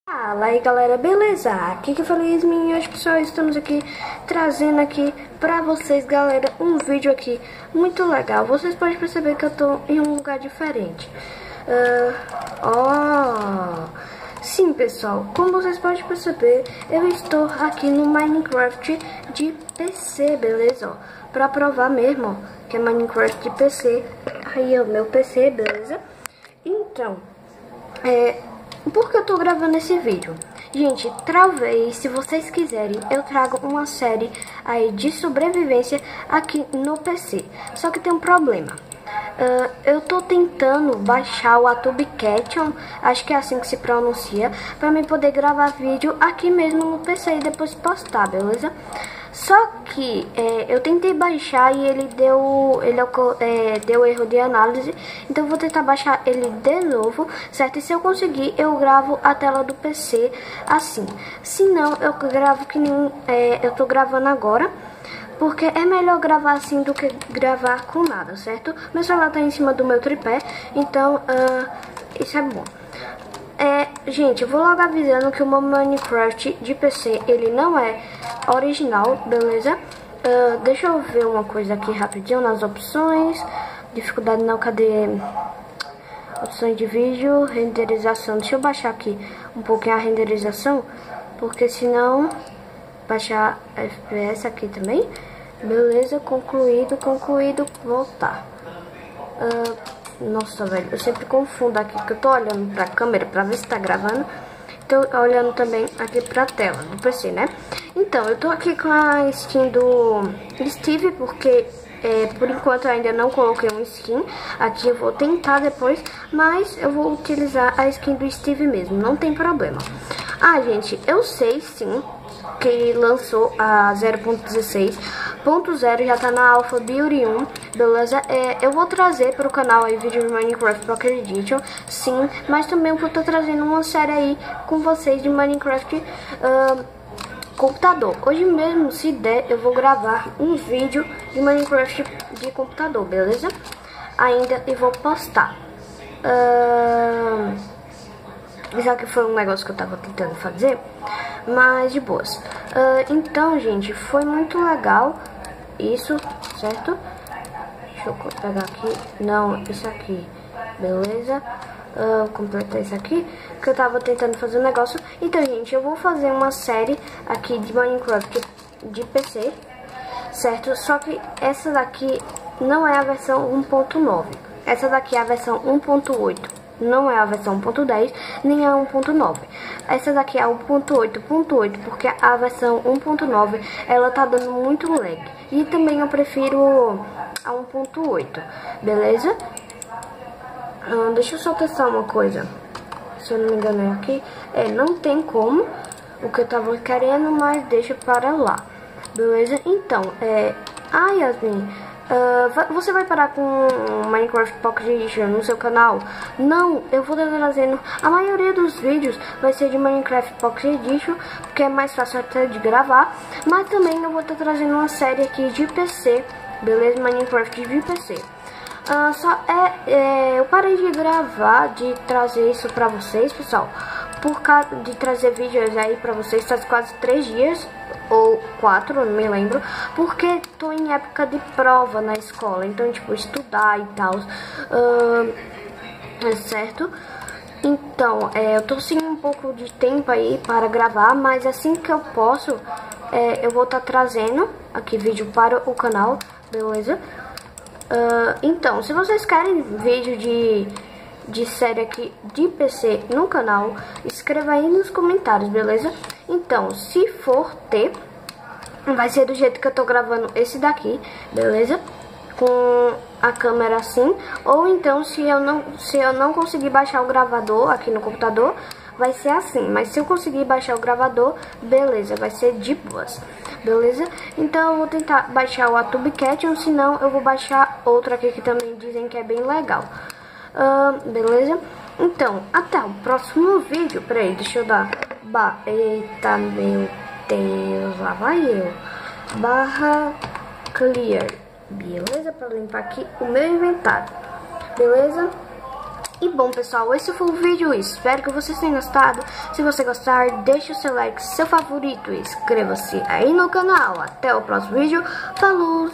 Fala aí galera, beleza? Aqui que eu falei Yasmin e hoje pessoal estamos aqui trazendo aqui pra vocês galera um vídeo aqui muito legal. Vocês podem perceber que eu tô em um lugar diferente. Sim pessoal, como vocês podem perceber, eu estou aqui no Minecraft de PC, beleza? Ó, pra provar mesmo ó, que é Minecraft de PC. Aí é o meu PC, beleza? Então, por que eu tô gravando esse vídeo? Gente, talvez, se vocês quiserem, eu trago uma série aí de sobrevivência aqui no PC. Só que tem um problema. Eu tô tentando baixar o AtubeCation, acho que é assim que se pronuncia, pra mim poder gravar vídeo aqui mesmo no PC e depois postar, beleza? Só que eu tentei baixar e ele deu erro de análise, então eu vou tentar baixar ele de novo, certo? E se eu conseguir, eu gravo a tela do PC assim. Se não, eu gravo que nem eu tô gravando agora, porque é melhor gravar assim do que gravar com nada, certo? Meu celular tá em cima do meu tripé, então isso é bom. Gente, eu vou logo avisando que o meu Minecraft de PC, ele não é original, beleza? Deixa eu ver uma coisa aqui rapidinho nas opções. Dificuldade não, cadê? Opções de vídeo, renderização. Deixa eu baixar aqui um pouquinho a renderização, porque senão baixar FPS aqui também. Beleza, concluído, voltar. Nossa, velho, eu sempre confundo aqui, que eu tô olhando pra câmera pra ver se tá gravando. Tô olhando também aqui pra tela do PC, né? Então, eu tô aqui com a skin do Steve, porque por enquanto eu ainda não coloquei um skin. Aqui eu vou tentar depois, mas eu vou utilizar a skin do Steve mesmo, não tem problema. Gente, eu sei sim que lançou a 0.16.0, já tá na Alpha Build 1, beleza? Eu vou trazer pro canal aí vídeo de Minecraft Pocket Edition, sim, mas também eu vou estar trazendo uma série aí com vocês de Minecraft computador. Hoje mesmo, se der, eu vou gravar um vídeo de Minecraft de computador, beleza? Ainda e vou postar. Já que foi um negócio que eu tava tentando fazer, mas de boas. Então, gente, foi muito legal isso, certo? Deixa eu pegar aqui. Não, isso aqui, beleza? Completar isso aqui, que eu tava tentando fazer um negócio. Então, gente, eu vou fazer uma série aqui de Minecraft de PC, certo? Só que essa daqui não é a versão 1.9. Essa daqui é a versão 1.8. Não é a versão 1.10, nem a 1.9. Essa daqui é a 1.8.8, porque a versão 1.9, ela tá dando muito lag. E também eu prefiro a 1.8, beleza? Deixa eu só testar uma coisa. Se eu não me engano é aqui. Não tem como o que eu tava querendo, mas deixa para lá. Beleza? Então, Yasmin, você vai parar com Minecraft Pocket Edition no seu canal? Não, eu vou estar trazendo. A maioria dos vídeos vai ser de Minecraft Pocket Edition, porque é mais fácil até de gravar. Mas também eu vou estar trazendo uma série aqui de PC, beleza? Minecraft de PC. Eu parei de gravar, de trazer isso pra vocês, pessoal, por causa de trazer vídeos aí pra vocês, faz quase 3 dias ou 4, não me lembro, porque tô em época de prova na escola, então tipo, estudar e tal, certo? Então, eu tô sem um pouco de tempo aí para gravar, mas assim que eu posso, eu vou estar trazendo aqui vídeo para o canal, beleza? Então, se vocês querem vídeo de série aqui de PC no canal, escreva aí nos comentários, beleza? Então, se for ter, vai ser do jeito que eu tô gravando esse daqui, beleza? Com a câmera assim, ou então se eu não conseguir baixar o gravador aqui no computador, vai ser assim. Mas se eu conseguir baixar o gravador, beleza, vai ser de boas, beleza? Então eu vou tentar baixar o AtubeCation, senão eu vou baixar outro aqui que também dizem que é bem legal. Beleza? Então, até o próximo vídeo. Peraí, deixa eu dar eita, meu Deus, lá vai eu. Barra clear, beleza? Pra limpar aqui o meu inventário, beleza? E bom, pessoal, esse foi o vídeo. Espero que vocês tenham gostado. Se você gostar, deixe o seu like, seu favorito e inscreva-se aí no canal. Até o próximo vídeo. Falou!